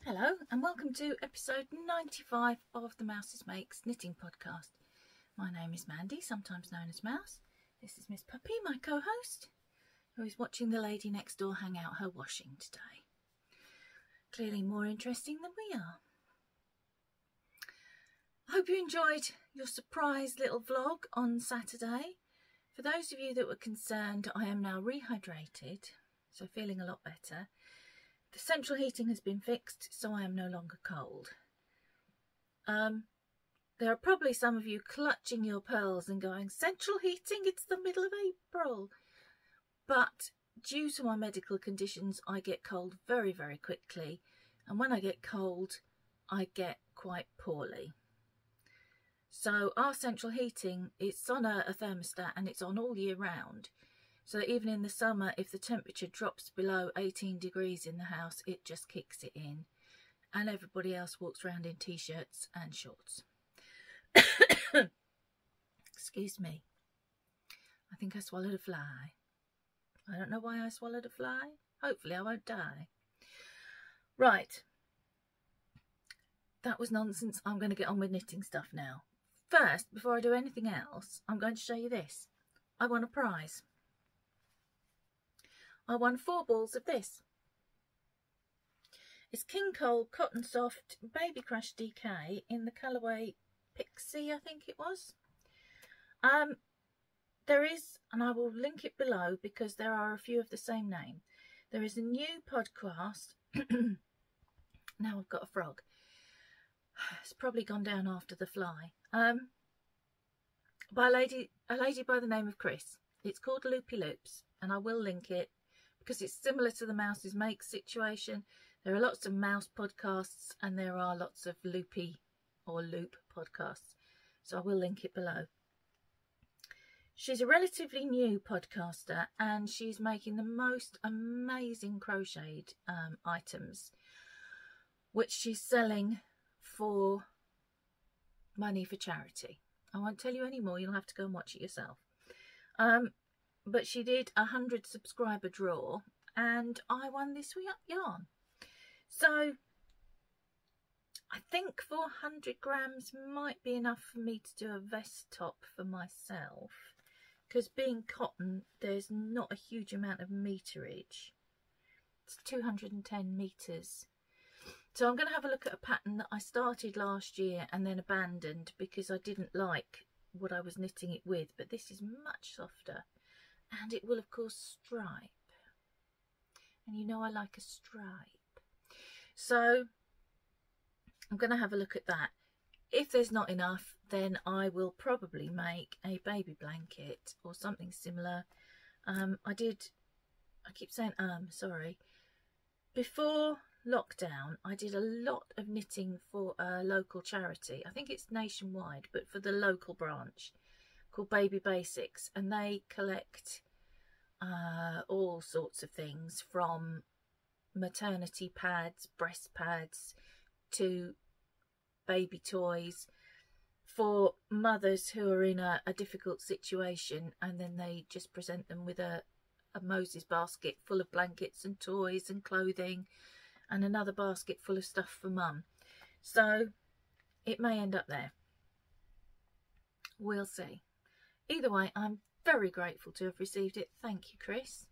Hello and welcome to episode 95 of the Mouses Makes Knitting podcast. My name is Mandy, sometimes known as Mouse. This is Miss Puppy, my co-host, who is watching the lady next door hang out her washing today. Clearly more interesting than we are. I hope you enjoyed your surprise little vlog on Saturday. For those of you that were concerned, I am now rehydrated, so feeling a lot better. The central heating has been fixed, so I am no longer cold. There are probably some of you clutching your pearls and going, central heating, it's the middle of April. But due to my medical conditions, I get cold very, very quickly. And when I get cold, I get quite poorly. So our central heating, it's on a thermostat and it's on all year round. So even in the summer, if the temperature drops below 18 degrees in the house, it just kicks it in. And everybody else walks around in t-shirts and shorts. Excuse me. I think I swallowed a fly. I don't know why I swallowed a fly. Hopefully I won't die. Right. That was nonsense. I'm going to get on with knitting stuff now. First, before I do anything else, I'm going to show you this. I won a prize. I won 4 balls of this. It's King Cole Cotton Soft Baby Crush DK in the colourway Pixie, I think it was. There is, and I will link it below because there are a few of the same name. There is a new podcast. Now I've got a frog. It's probably gone down after the fly. By a lady by the name of Chris. It's called Loopy Loops, and I will link it. Because it's similar to the Mouses Make situation. There are lots of mouse podcasts and there are lots of loopy or loop podcasts. So I will link it below. She's a relatively new podcaster and she's making the most amazing crocheted items, which she's selling for money for charity. I won't tell you any more. You'll have to go and watch it yourself. But she did a 100 subscriber draw and I won this yarn. So I think 400 grams might be enough for me to do a vest top for myself. Because being cotton, there's not a huge amount of meterage. It's 210 meters. So I'm going to have a look at a pattern that I started last year and then abandoned because I didn't like what I was knitting it with. But this is much softer. And it will, of course, stripe. And you know I like a stripe. So I'm going to have a look at that. If there's not enough, then I will probably make a baby blanket or something similar. I keep saying sorry. Before lockdown, I did a lot of knitting for a local charity. I think it's nationwide, but for the local branch. Called Baby Basics, and they collect all sorts of things from maternity pads, breast pads to baby toys for mothers who are in a difficult situation, and then they just present them with a Moses basket full of blankets and toys and clothing and another basket full of stuff for mum. So it may end up there. We'll see. Either way, I'm very grateful to have received it. Thank you, Chris.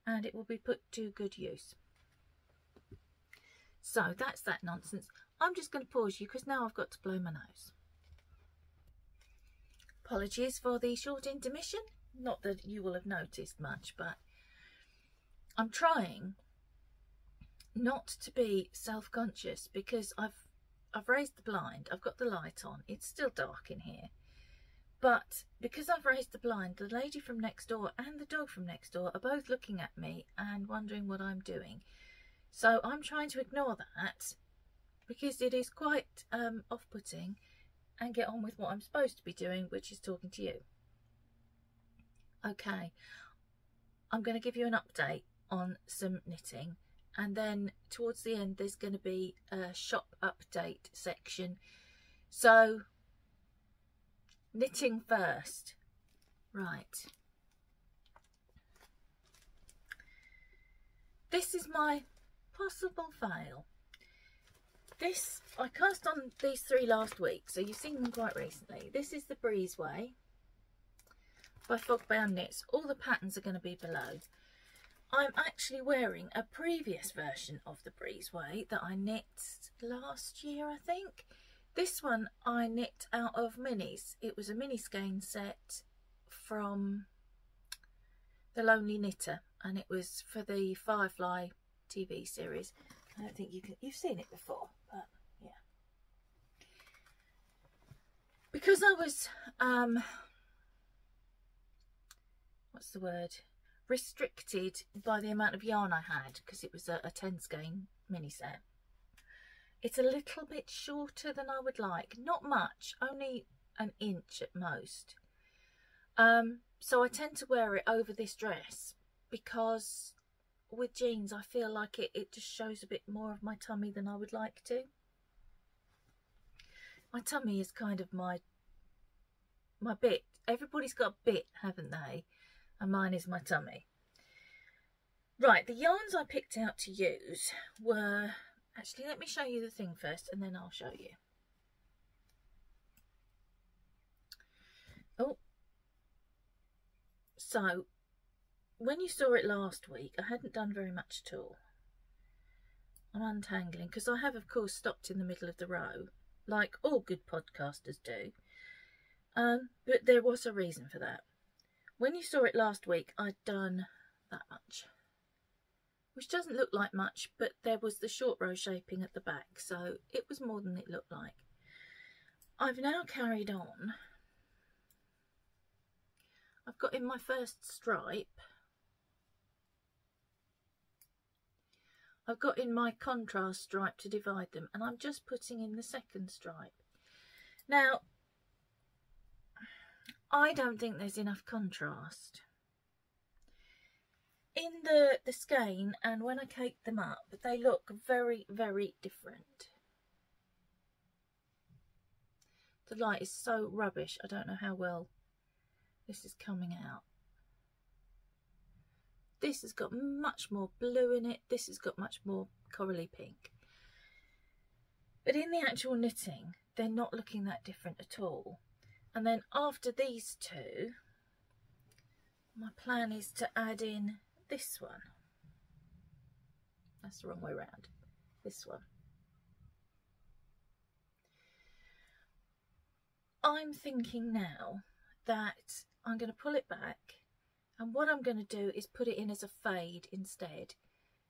And it will be put to good use. So that's that nonsense. I'm just going to pause you because now I've got to blow my nose. Apologies for the short intermission. Not that you will have noticed much, but I'm trying not to be self-conscious because I've raised the blind. I've got the light on. It's still dark in here. But because I've raised the blind, the lady from next door and the dog from next door are both looking at me and wondering what I'm doing. So I'm trying to ignore that because it is quite off-putting and get on with what I'm supposed to be doing, which is talking to you. Okay, I'm going to give you an update on some knitting, and then towards the end there's going to be a shop update section. So knitting first. Right. This is my possible fail. This, I cast on these 3 last week, so you've seen them quite recently. This is the Breezeway by Fogbound Knits. All the patterns are going to be below. I'm actually wearing a previous version of the Breezeway that I knit last year, I think. This one I knit out of minis. It was a mini skein set from The Lonely Knitter, and it was for the Firefly TV series. I don't think you've seen it before, but yeah. Because I was what's the word? Restricted by the amount of yarn I had, because it was a 10 skein mini set. It's a little bit shorter than I would like. Not much, only an inch at most. So I tend to wear it over this dress because with jeans I feel like it just shows a bit more of my tummy than I would like to. My tummy is kind of my bit. Everybody's got a bit, haven't they? And mine is my tummy. Right, the yarns I picked out to use were... Actually, let me show you the thing first and then I'll show you. Oh. So, when you saw it last week, I hadn't done very much at all. I'm untangling, because I have, of course, stopped in the middle of the row, like all good podcasters do. But there was a reason for that. When you saw it last week, I'd done that much, which doesn't look like much, but there was the short row shaping at the back, so it was more than it looked like. I've now carried on. I've got in my first stripe. I've got in my contrast stripe to divide them, and I'm just putting in the second stripe. Now, I don't think there's enough contrast. In the skein, and when I cake them up, they look very, very different. The light is so rubbish, I don't know how well this is coming out. This has got much more blue in it. This has got much more corally pink. But in the actual knitting, they're not looking that different at all. And then after these two, my plan is to add in this one. That's the wrong way around. This one. I'm thinking now that I'm going to pull it back, and what I'm going to do is put it in as a fade instead.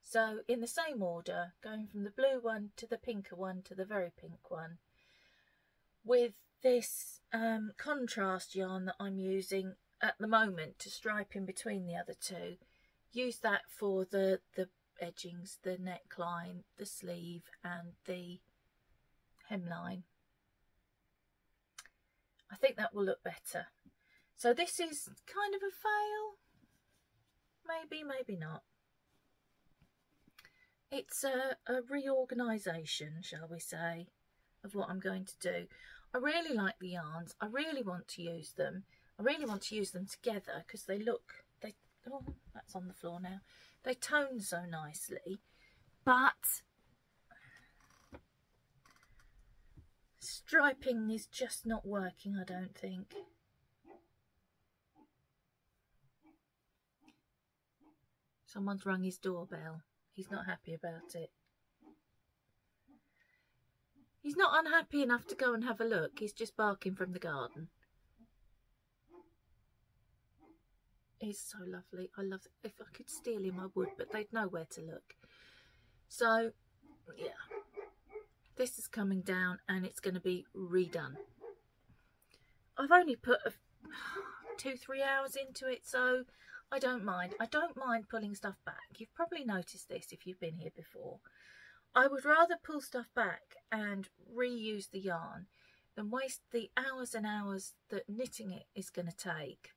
So in the same order, going from the blue one to the pinker one to the very pink one, with this contrast yarn that I'm using at the moment to stripe in between the other two. Use that for the edgings, the neckline, the sleeve and the hemline. I think that will look better. So this is kind of a fail. Maybe, maybe not. It's a reorganisation, shall we say, of what I'm going to do. I really like the yarns. I really want to use them. I really want to use them together because they look, oh, that's on the floor now. They tone so nicely, but striping is just not working, I don't think. Someone's rung his doorbell. He's not happy about it. He's not unhappy enough to go and have a look. He's just barking from the garden. He's so lovely. I love it. If I could steal him, I would, but they'd know where to look. So, yeah. This is coming down and it's going to be redone. I've only put 2-3 hours into it, so I don't mind. I don't mind pulling stuff back. You've probably noticed this if you've been here before. I would rather pull stuff back and reuse the yarn than waste the hours and hours that knitting it is going to take,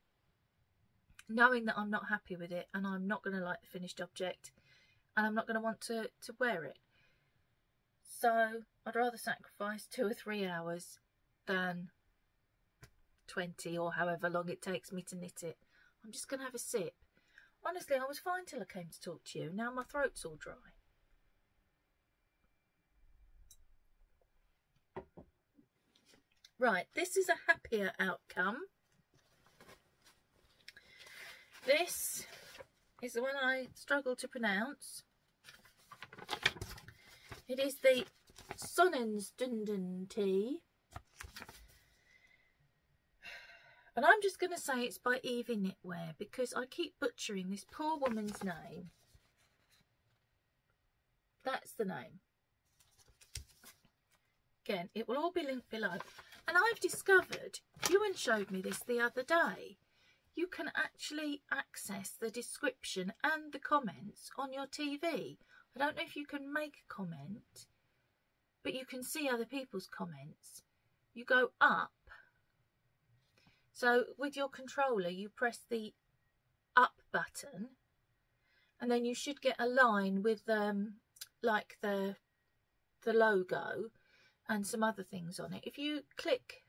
knowing that I'm not happy with it and I'm not going to like the finished object and I'm not going to want to wear it. So I'd rather sacrifice 2 or 3 hours than 20 or however long it takes me to knit it. I'm just going to have a sip. Honestly, I was fine till I came to talk to you. Now my throat's all dry. Right, this is a happier outcome. This is the one I struggle to pronounce. It is the Sonnenstunden Tee. And I'm just going to say it's by Evie Knitwear because I keep butchering this poor woman's name. That's the name. Again, it will all be linked below. And I've discovered, Ewan showed me this the other day, you can actually access the description and the comments on your TV. I don't know if you can make a comment, but you can see other people's comments. You go up. So with your controller, you press the up button, and then you should get a line with like the logo and some other things on it. If you click,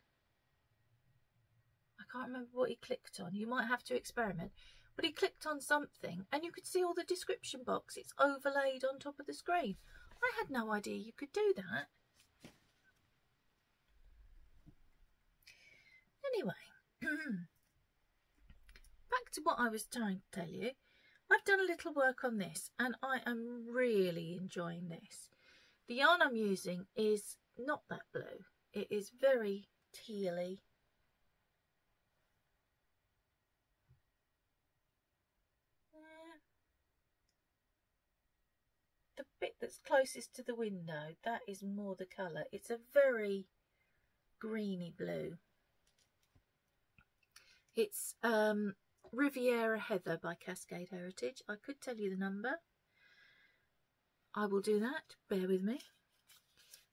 I can't remember what he clicked on. You might have to experiment. But he clicked on something and you could see all the description box. It's overlaid on top of the screen. I had no idea you could do that. Anyway, back to what I was trying to tell you. I've done a little work on this and I am really enjoying this. The yarn I'm using is not that blue. It is very tealy. The bit that's closest to the window, that is more the colour. It's a very greeny blue. It's Riviera Heather by Cascade Heritage. I could tell you the number. I will do that. Bear with me.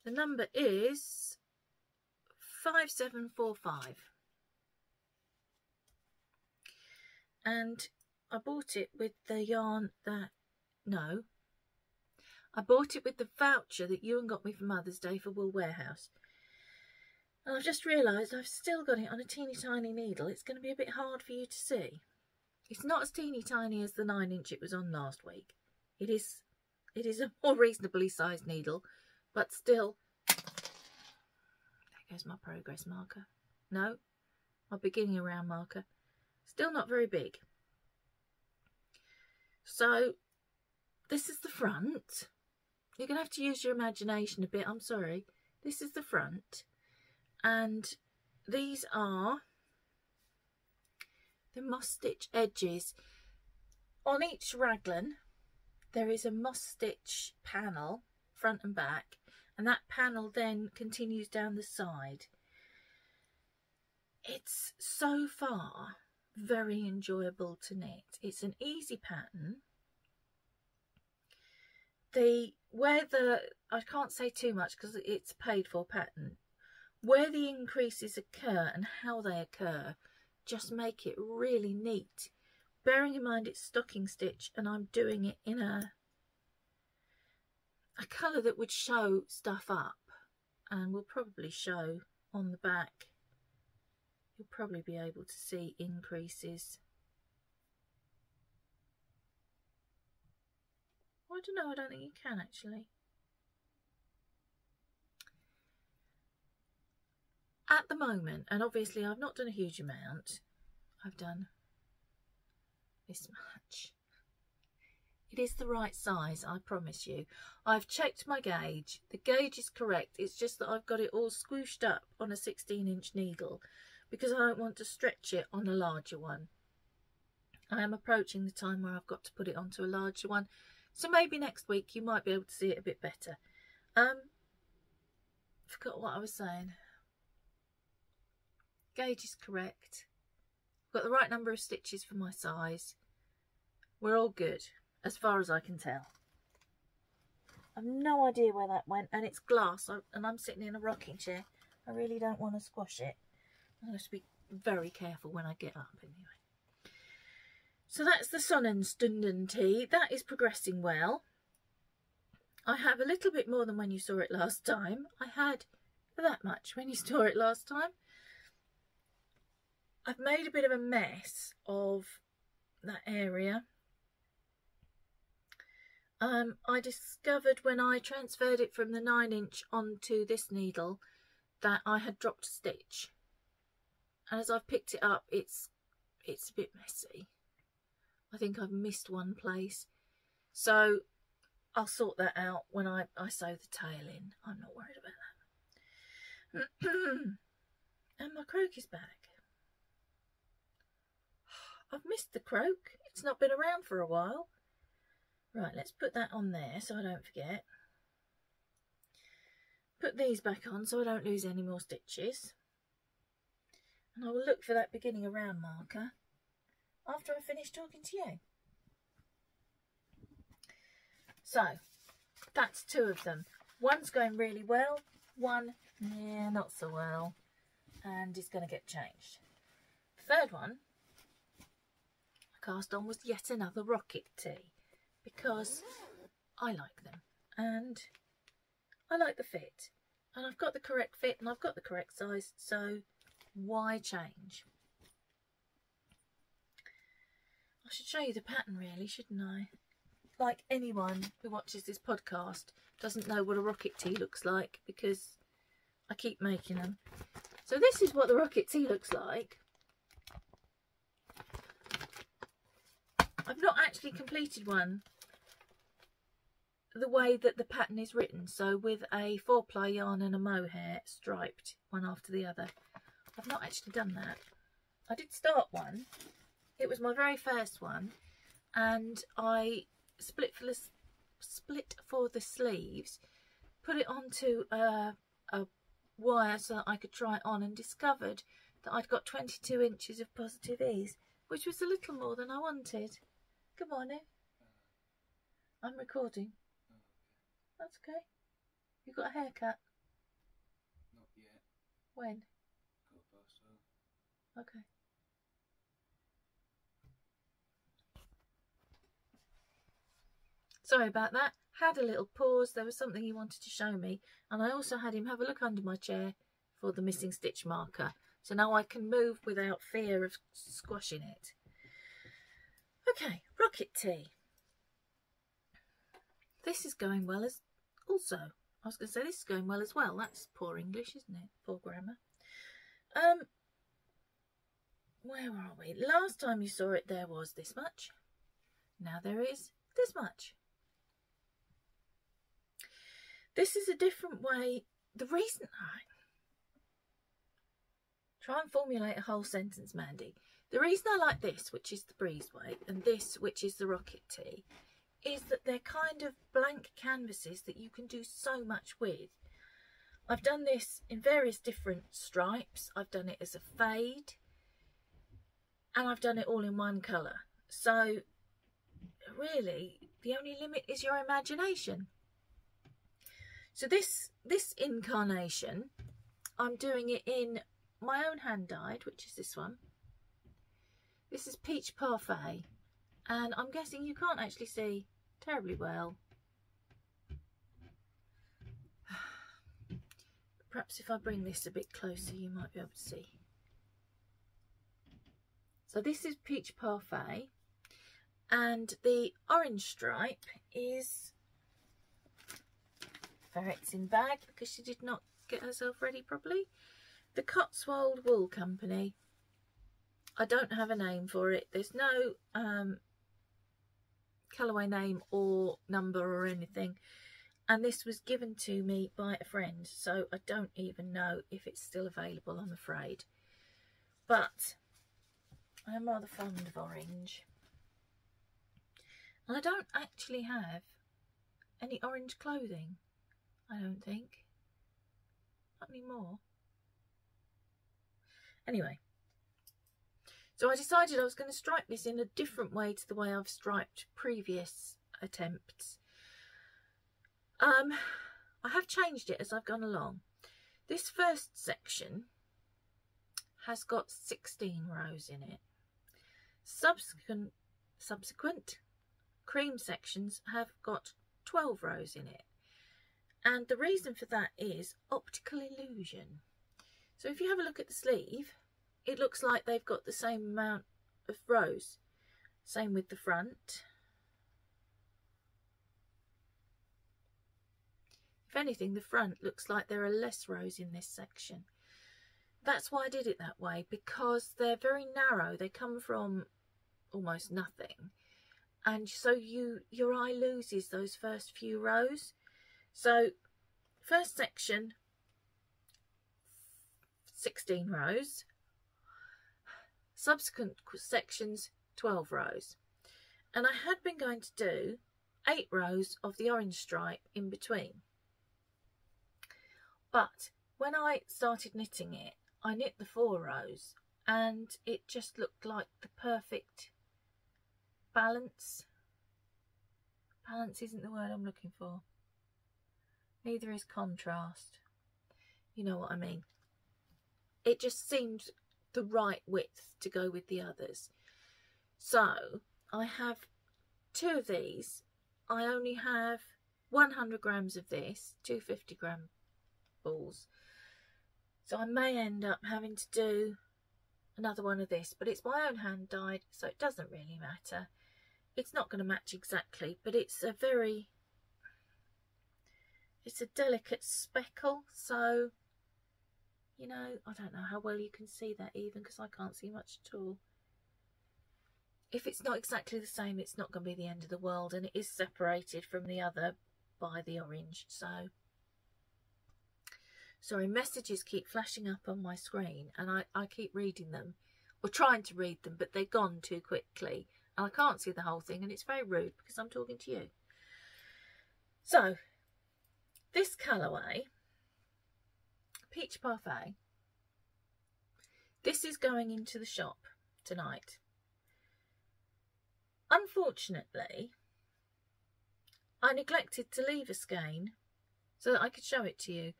The number is 5745. And I bought it with the yarn that... No. I bought it with the voucher that Ewan got me for Mother's Day for Wool Warehouse. And I've just realised I've still got it on a teeny tiny needle. It's going to be a bit hard for you to see. It's not as teeny tiny as the 9" it was on last week. It is a more reasonably sized needle, but still... There goes my progress marker. No, my beginning around marker. Still not very big. So, this is the front. You're going to have to use your imagination a bit, I'm sorry. This is the front. And these are the moss stitch edges. On each raglan there is a moss stitch panel, front and back, and that panel then continues down the side. It's so far very enjoyable to knit. It's an easy pattern. I can't say too much because it's a paid for pattern. Where the increases occur and how they occur just make it really neat. Bearing in mind it's stocking stitch and I'm doing it in a colour that would show stuff up and will probably show on the back. You'll probably be able to see increases. I don't know, I don't think you can actually. At the moment, and obviously I've not done a huge amount, I've done this much. It is the right size, I promise you. I've checked my gauge. The gauge is correct. It's just that I've got it all squooshed up on a 16" needle because I don't want to stretch it on a larger one. I am approaching the time where I've got to put it onto a larger one. So maybe next week you might be able to see it a bit better. Forgot what I was saying. Gauge is correct. I've got the right number of stitches for my size. We're all good, as far as I can tell. I've no idea where that went, and it's glass, and I'm sitting in a rocking chair. I really don't want to squash it. I'm going to be very careful when I get up anyway. So that's the Sonnenstunden Tee. That is progressing well. I have a little bit more than when you saw it last time. I had that much when you saw it last time. I've made a bit of a mess of that area. I discovered when I transferred it from the 9" onto this needle that I had dropped a stitch, and as I've picked it up, it's a bit messy. I think I've missed one place, so I'll sort that out when I sew the tail in. I'm not worried about that. And my croak is back. I've missed the croak. It's not been around for a while. Right, let's put that on there so I don't forget. Put these back on so I don't lose any more stitches. And I will look for that beginning a round marker after I finish talking to you. So, that's 2 of them. One's going really well, one, yeah, not so well, and is going to get changed. The third one I cast on was yet another rocket tee, because I like them, and I like the fit, and I've got the correct fit, and I've got the correct size, so why change? I should show you the pattern really, shouldn't I? Like anyone who watches this podcast doesn't know what a rocket tee looks like, because I keep making them. So this is what the rocket tee looks like. I've not actually completed one the way that the pattern is written, so with a 4-ply yarn and a mohair striped one after the other. I've not actually done that. I did start one. It was my very first one, and I split for the sleeves, put it onto a wire so that I could try it on, and discovered that I'd got 22 inches of positive ease, which was a little more than I wanted. Good morning. I'm recording. That's okay. You got a haircut? Not yet. When? Got Okay. Sorry about that. Had a little pause. There was something he wanted to show me, and I also had him have a look under my chair for the missing stitch marker. So now I can move without fear of squashing it. Okay, rocket tee. This is going well as also. I was going to say this is going well as well. That's poor English, isn't it? Poor grammar. Where are we? Last time you saw it, there was this much. Now there is this much. This is a different way. The reason try and formulate a whole sentence, Mandy. The reason I like this, which is the Breezeway, and this, which is the rocket tee, is that they're kind of blank canvases that you can do so much with. I've done this in various different stripes. I've done it as a fade, and I've done it all in one colour. So really, the only limit is your imagination. So this incarnation, I'm doing it in my own hand dyed, which is this one. This is Peach Parfait, and I'm guessing you can't actually see terribly well. Perhaps if I bring this a bit closer, you might be able to see. So this is Peach Parfait, and the orange stripe is Ferret's in bag because she did not get herself ready properly. The Cotswold Wool Company. I don't have a name for it. There's no colourway name or number or anything. And this was given to me by a friend, so I don't even know if it's still available, I'm afraid. But I am rather fond of orange. And I don't actually have any orange clothing, I don't think. Not anymore. Anyway. So I decided I was going to stripe this in a different way to the way I've striped previous attempts. I have changed it as I've gone along. This first section has got 16 rows in it. Subsequent cream sections have got 12 rows in it. And the reason for that is optical illusion. So if you have a look at the sleeve, it looks like they've got the same amount of rows. Same with the front. If anything, the front looks like there are less rows in this section. That's why I did it that way, because they're very narrow. They come from almost nothing, and so your eye loses those first few rows. So first section, 16 rows, subsequent sections 12 rows, and I had been going to do 8 rows of the orange stripe in between, but when I started knitting it, I knit the 4 rows and it just looked like the perfect balance. Balance isn't the word I'm looking for. Neither is contrast. You know what I mean. It just seemed the right width to go with the others. So I have 2 of these. I only have 100 grams of this, 250 gram balls. So I may end up having to do another one of this, but it's my own hand dyed, so it doesn't really matter. It's not going to match exactly, but it's a delicate speckle, so, you know, I don't know how well you can see that even, because I can't see much at all. If it's not exactly the same, it's not going to be the end of the world, and it is separated from the other by the orange, so... Sorry, messages keep flashing up on my screen, and I keep reading them, or trying to read them, but they're gone too quickly, and I can't see the whole thing, and it's very rude because I'm talking to you. So, this colourway, Peach Parfait, this is going into the shop tonight. Unfortunately, I neglected to leave a skein so that I could show it to you.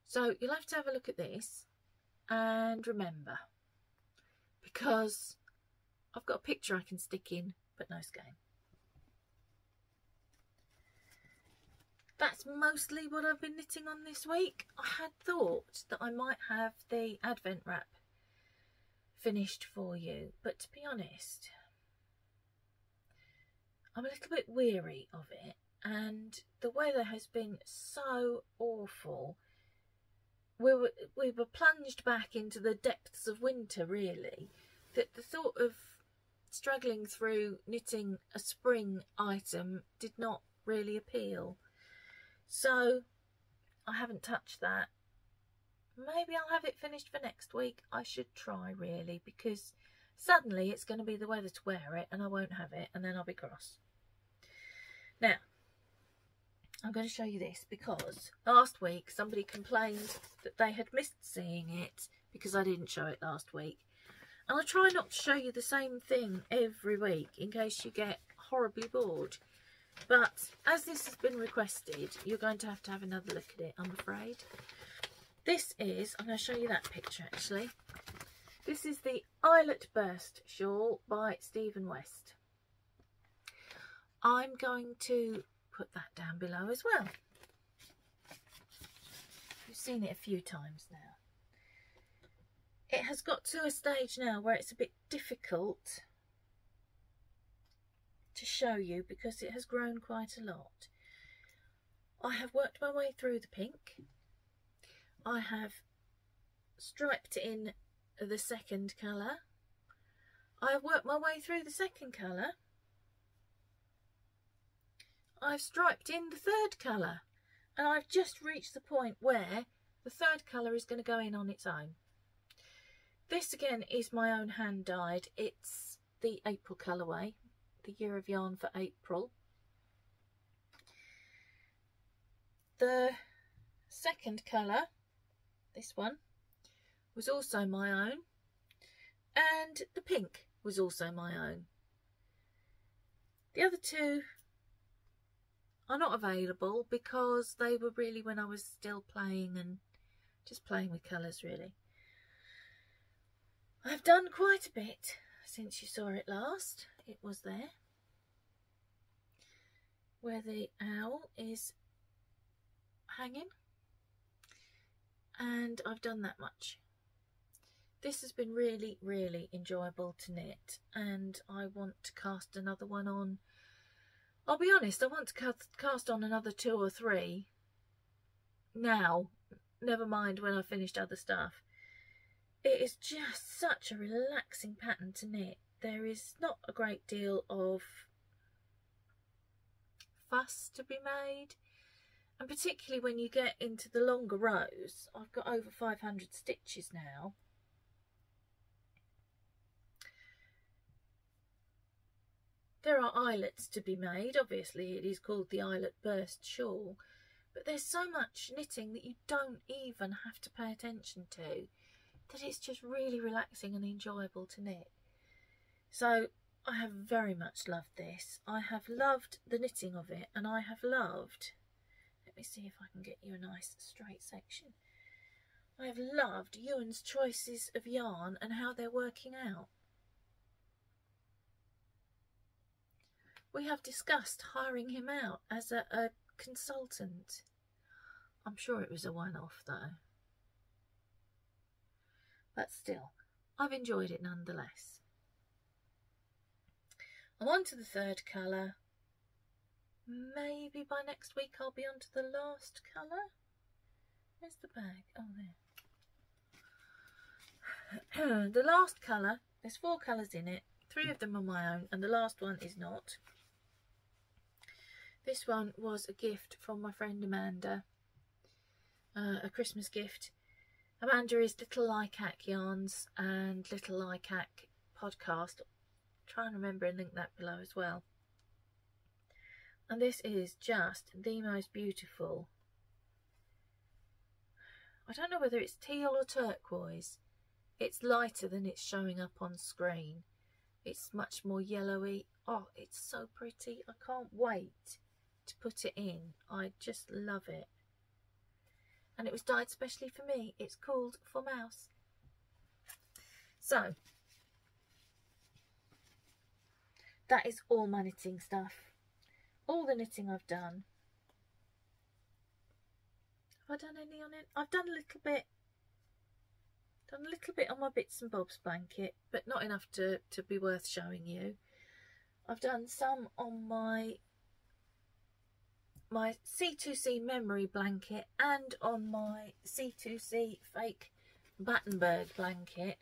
So you'll have to have a look at this and remember, because I've got a picture I can stick in, but no skein. That's mostly what I've been knitting on this week. I had thought that I might have the Advent wrap finished for you, but to be honest, I'm a little bit weary of it, and the weather has been so awful. We were plunged back into the depths of winter, really, that the thought of struggling through knitting a spring item did not really appeal. So I haven't touched that. Maybe I'll have it finished for next week. I should try, really, because suddenly it's going to be the weather to wear it and I won't have it, and then I'll be cross. Now, I'm going to show you this because last week somebody complained that they had missed seeing it because I didn't show it last week. And I try not to show you the same thing every week in case you get horribly bored. But as this has been requested, you're going to have another look at it, I'm afraid. This is, I'm going to show you that picture actually. This is the Eyelet Burst Shawl by Stephen West. I'm going to put that down below as well. You've seen it a few times now. It has got to a stage now where it's a bit difficult to show you because it has grown quite a lot. I have worked my way through the pink. I have striped in the second colour. I have worked my way through the second colour. I've striped in the third colour, and I've just reached the point where the third colour is going to go in on its own. This again is my own hand dyed. It's the April colourway, the Year of Yarn for April. The second colour, this one, was also my own, and the pink was also my own. The other two are not available because they were really when I was still playing and just playing with colours, really. I've done quite a bit since you saw it last. It was there where the owl is hanging, and I've done that much. This has been really, really enjoyable to knit, and I want to cast another one on. I'll be honest, I want to cast on another 2 or 3 now, never mind when I finished other stuff. It is just such a relaxing pattern to knit. There is not a great deal of fuss to be made, and particularly when you get into the longer rows. I've got over 500 stitches now. There are eyelets to be made. Obviously it is called the Eyelet Burst Shawl, but there's so much knitting that you don't even have to pay attention to, that it's just really relaxing and enjoyable to knit. So I have very much loved this. I have loved the knitting of it, and I have loved, let me see if I can get you a nice straight section. I have loved Ewan's choices of yarn and how they're working out. We have discussed hiring him out as a consultant. I'm sure it was a one-off though. But still, I've enjoyed it nonetheless. I'm on to the third colour. Maybe by next week I'll be on to the last colour. Where's the bag? Oh, there. The last colour, there's 4 colours in it. 3 of them are my own and the last one is not. This one was a gift from my friend Amanda, a Christmas gift. Amanda is Little Lycac Yarns and Little Lycac Podcast. Try and remember and link that below as well. And this is just the most beautiful. I don't know whether it's teal or turquoise. It's lighter than it's showing up on screen. It's much more yellowy. Oh, it's so pretty. I can't wait to put it in. I just love it. And it was dyed specially for me. It's called For Mouse. So that is all my knitting stuff. All the knitting I've done. Have I done any on it? I've done a little bit. Done a little bit on my bits and bobs blanket, but not enough to be worth showing you. I've done some on my C2C memory blanket and on my C2C fake Battenberg blanket,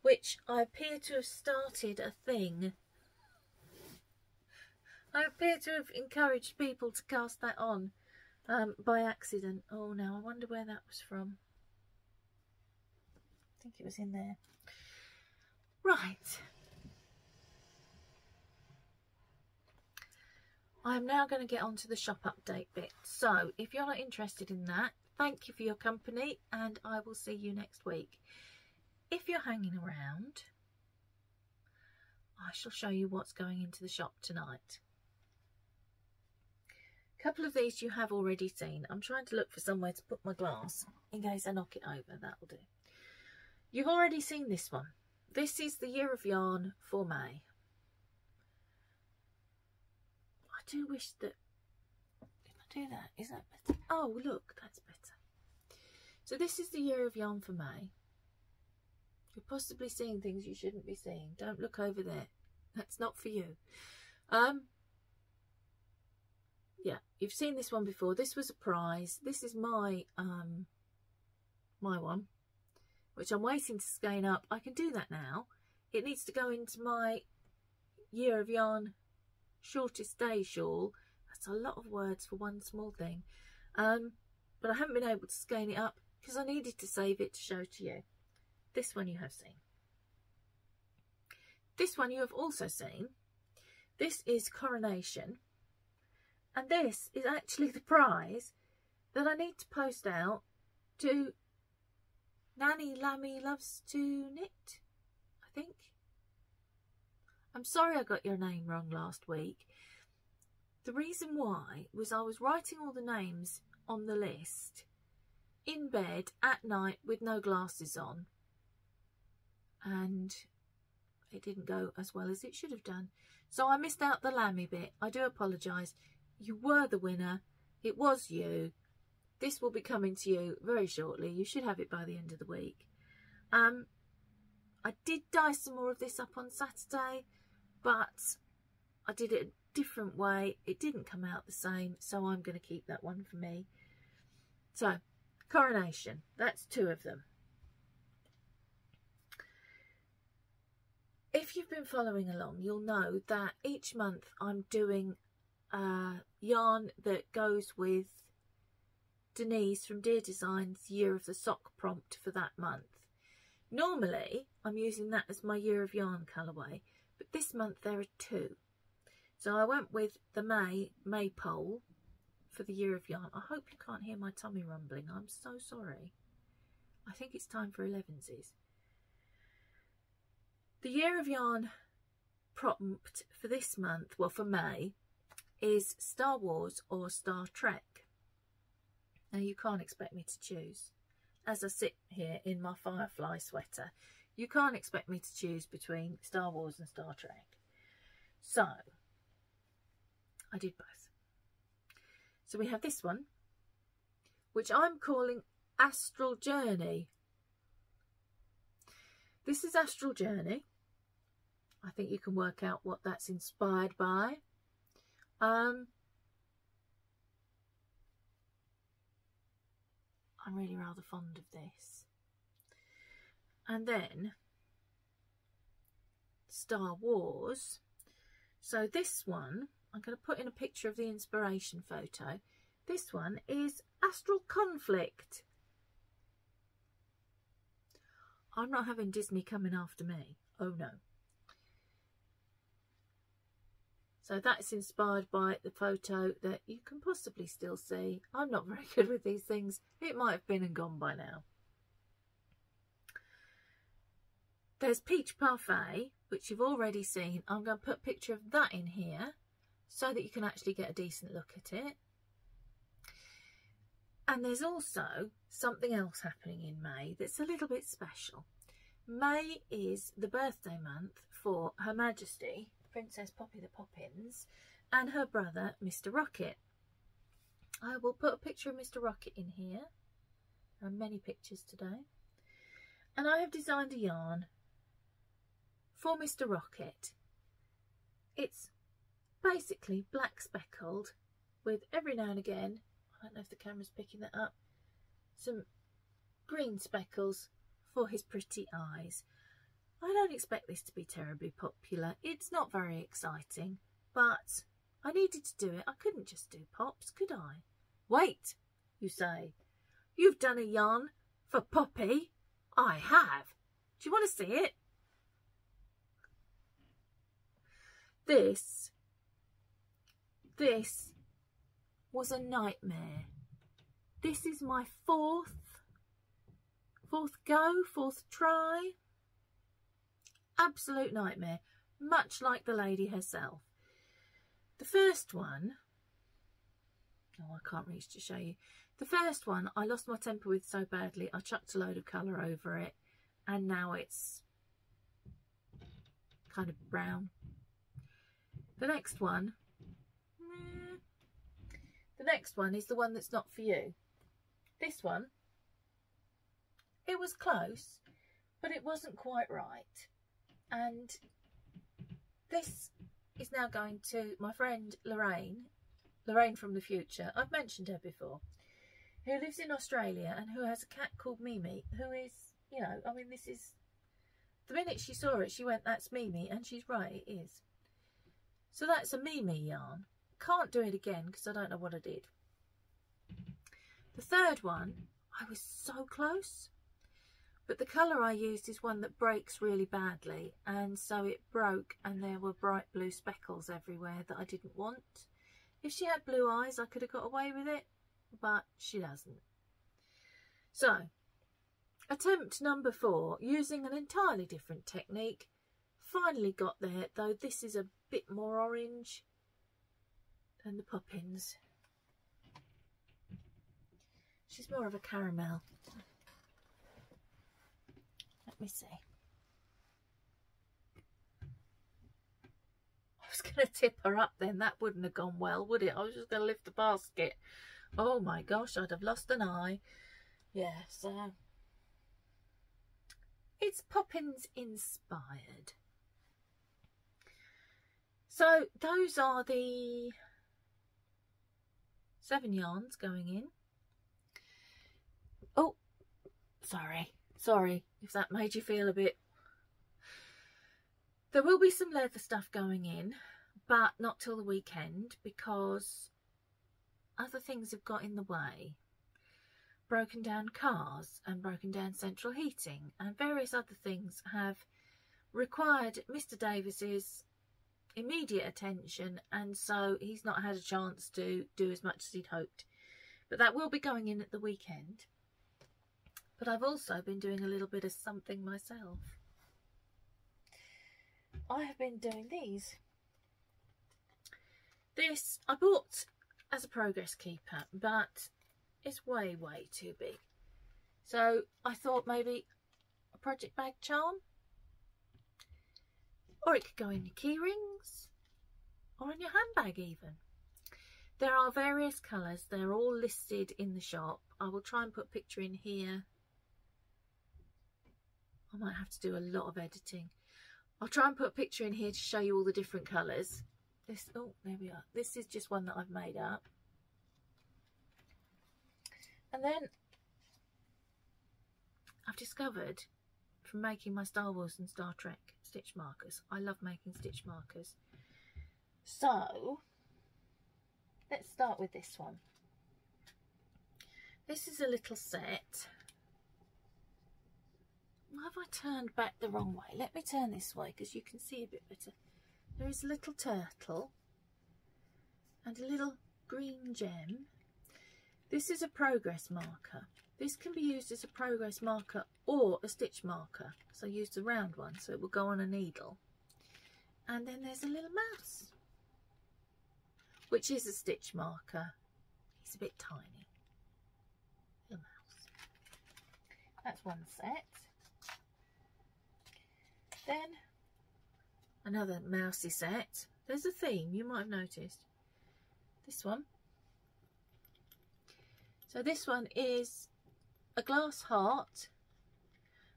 which I appear to have started a thing. I appear to have encouraged people to cast that on by accident. Oh, now I wonder where that was from. I think it was in there. Right. I'm now going to get on to the shop update bit. So if you're not interested in that, thank you for your company and I will see you next week. If you're hanging around, I shall show you what's going into the shop tonight. A couple of these you have already seen. I'm trying to look for somewhere to put my glass in case I knock it over. That'll do. You've already seen this one. This is the Year of Yarn for May. I do wish that, if I do that, is that better? Oh, look, that's better. So this is the Year of Yarn for May. You're possibly seeing things you shouldn't be seeing. Don't look over there. That's not for you. Yeah, you've seen this one before. This was a prize. This is my my one, which I'm waiting to skein up. I can do that now. It needs to go into my Year of Yarn Shortest Day shawl. That's a lot of words for one small thing. But I haven't been able to skein it up because I needed to save it to show to you. This one you have seen. This one you have also seen. This is Coronation. And this is actually the prize that I need to post out to Nanny Lammy Loves to Knit, I think. I'm sorry I got your name wrong last week. The reason why was I was writing all the names on the list in bed at night with no glasses on. And it didn't go as well as it should have done. So I missed out the Lammy bit. I do apologise. You were the winner. It was you. This will be coming to you very shortly. You should have it by the end of the week. I did dye some more of this up on Saturday, but I did it a different way. It didn't come out the same, so I'm going to keep that one for me. So Coronation, that's 2 of them. If you've been following along, you'll know that each month I'm doing a yarn that goes with Denise from Dear Designs' Year of the Sock prompt for that month. Normally I'm using that as my Year of Yarn colourway, but this month there are 2. So I went with the Maypole for the Year of Yarn. I hope you can't hear my tummy rumbling. I'm so sorry. I think it's time for 11s. The Year of Yarn prompt for this month, well for May, is Star Wars or Star Trek. Now you can't expect me to choose. As I sit here in my Firefly sweater, you can't expect me to choose between Star Wars and Star Trek. So I did both. So we have this one, which I'm calling Astral Journey. This is Astral Journey. I think you can work out what that's inspired by. I'm really rather fond of this. And then Star Wars. So this one, I'm going to put in a picture of the inspiration photo. This one is Astral Conflict. I'm not having Disney coming after me. Oh no. So that's inspired by the photo that you can possibly still see. I'm not very good with these things. It might have been and gone by now. There's Peach Parfait, which you've already seen. I'm going to put a picture of that in here so that you can actually get a decent look at it. And there's also something else happening in May that's a little bit special. May is the birthday month for Her Majesty, Princess Poppy the Poppins, and her brother, Mr. Rocket. I will put a picture of Mr. Rocket in here. There are many pictures today. And I have designed a yarn for Mr. Rocket. It's basically black speckled with every now and again, I don't know if the camera's picking that up, some green speckles for his pretty eyes. I don't expect this to be terribly popular. It's not very exciting, but I needed to do it. I couldn't just do pops, could I? Wait, you say. You've done a yarn for Poppy? I have. Do you want to see it? This was a nightmare. This is my fourth try. Absolute nightmare, much like the lady herself. The first one, oh, I can't reach to show you. The first one I lost my temper with so badly I chucked a load of colour over it, and now it's kind of brown. The next one is the one that's not for you. This one, it was close, but it wasn't quite right. And this is now going to my friend Lorraine from the future. I've mentioned her before, who lives in Australia and who has a cat called Mimi, who is, you know, I mean, this is, the minute she saw it, she went, that's Mimi, and she's right, it is. So that's a Mimi yarn. Can't do it again because I don't know what I did. The third one, I was so close. But the colour I used is one that breaks really badly, and so it broke and there were bright blue speckles everywhere that I didn't want. If she had blue eyes, I could have got away with it, but she doesn't. So, attempt number 4, using an entirely different technique. Finally got there, though this is a bit more orange than the Poppins. She's more of a caramel. Let me see. I was going to tip her up then. That wouldn't have gone well, would it? I was just going to lift the basket. Oh my gosh, I'd have lost an eye. Yeah, so it's Poppins inspired. So those are the 7 yarns going in. Sorry if that made you feel a bit. There will be some leather stuff going in, but not till the weekend because other things have got in the way. Broken down cars and broken down central heating and various other things have required Mr. Davis's immediate attention, and so he's not had a chance to do as much as he'd hoped. But that will be going in at the weekend. But I've also been doing a little bit of something myself. I have been doing these. This I bought as a progress keeper, but it's way too big. So I thought maybe a project bag charm, or it could go in your key rings or in your handbag even. There are various colours. They're all listed in the shop. I will try and put a picture in here. I might have to do a lot of editing. I'll try and put a picture in here to show you all the different colours. This, oh, there we are. This is just one that I've made up. And then I've discovered from making my Star Wars and Star Trek stitch markers. I love making stitch markers. So let's start with this one. This is a little set. Have I turned back the wrong way? Let me turn this way because you can see a bit better. There is a little turtle and a little green gem. This is a progress marker. This can be used as a progress marker or a stitch marker. So I used the round one so it will go on a needle. And then there's a little mouse, which is a stitch marker. He's a bit tiny. Little mouse. That's one set. Then another mousy set. There's a theme, you might have noticed. This one. So this one is a glass heart.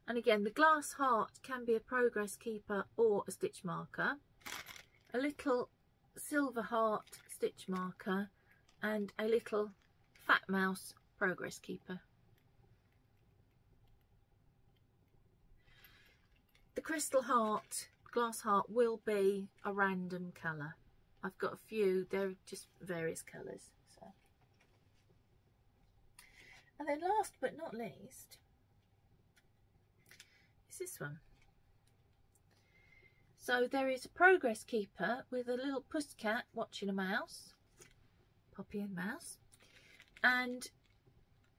And again, the glass heart can be a progress keeper or a stitch marker. A little silver heart stitch marker and a little fat mouse progress keeper. The crystal heart, glass heart, will be a random colour. I've got a few, they're just various colours. So. And then last but not least is this one. So there is a progress keeper with a little pussycat watching a mouse, Poppy and Mouse, and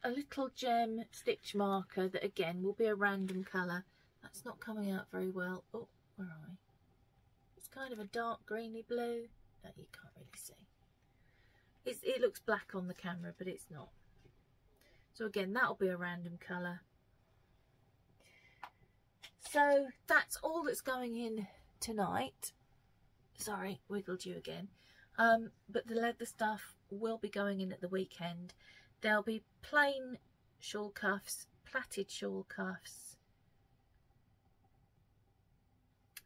a little gem stitch marker that again will be a random colour. That's not coming out very well. Oh, where are we? It's kind of a dark greeny blue that you can't really see. It looks black on the camera, but it's not. So again, that'll be a random colour. So that's all that's going in tonight. Sorry, wiggled you again. But the leather stuff will be going in at the weekend. There'll be plain shawl cuffs, plaited shawl cuffs,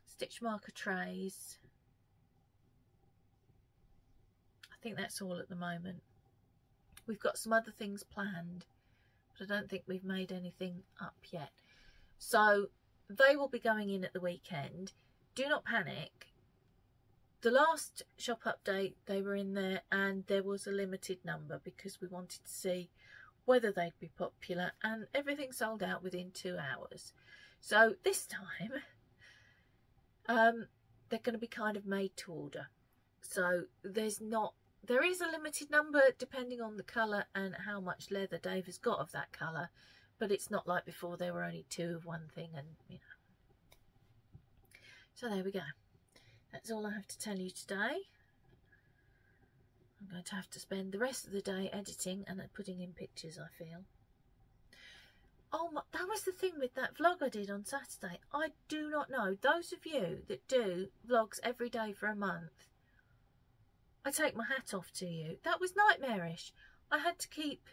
stitch marker trays. I think that's all at the moment. We've got some other things planned, but I don't think we've made anything up yet. So they will be going in at the weekend. Do not panic. The last shop update, they were in there and there was a limited number because we wanted to see whether they'd be popular, and everything sold out within 2 hours. So this time they're going to be kind of made to order. So there is a limited number depending on the colour and how much leather Dave has got of that colour, but it's not like before there were only 2 of one thing, and you know. So there we go. That's all I have to tell you today. I'm going to have to spend the rest of the day editing and putting in pictures, I feel. Oh, that was the thing with that vlog I did on Saturday. I do not know. Those of you that do vlogs every day for a month, I take my hat off to you. That was nightmarish. I had to keep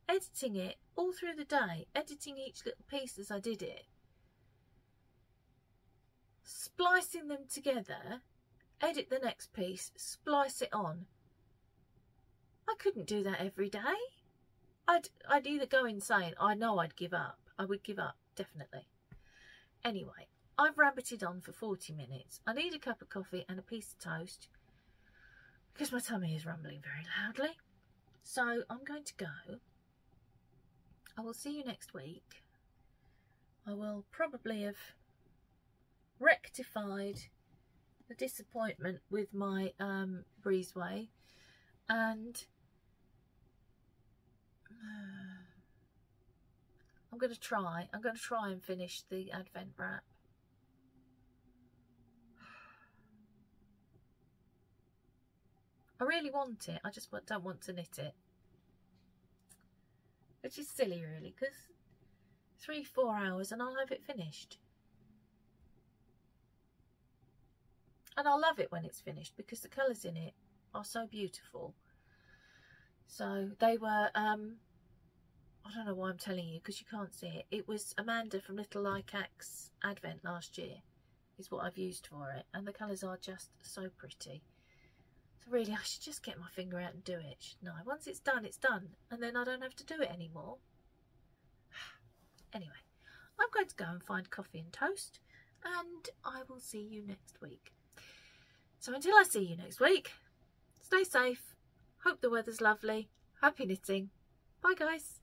editing it all through the day, editing each little piece as I did it, splicing them together, edit the next piece, splice it on. I couldn't do that every day. I'd either go insane, I know I'd give up. I would give up, definitely. Anyway, I've rabbited on for 40 minutes. I need a cup of coffee and a piece of toast because my tummy is rumbling very loudly. So I'm going to go. I will see you next week. I will probably have rectified the disappointment with my Breezeway, and I'm going to try and finish the Advent wrap. I really want it, I just don't want to knit it, which is silly really, because 3-4 hours and I'll have it finished. And I'll love it when it's finished because the colours in it are so beautiful. So they were, I don't know why I'm telling you because you can't see it. It was Amanda from Little Lycac's Advent last year is what I've used for it. And the colours are just so pretty. So really, I should just get my finger out and do it, shouldn't I? Once it's done, it's done. And then I don't have to do it anymore. Anyway, I'm going to go and find coffee and toast. And I will see you next week. So until I see you next week, stay safe. Hope the weather's lovely. Happy knitting. Bye guys.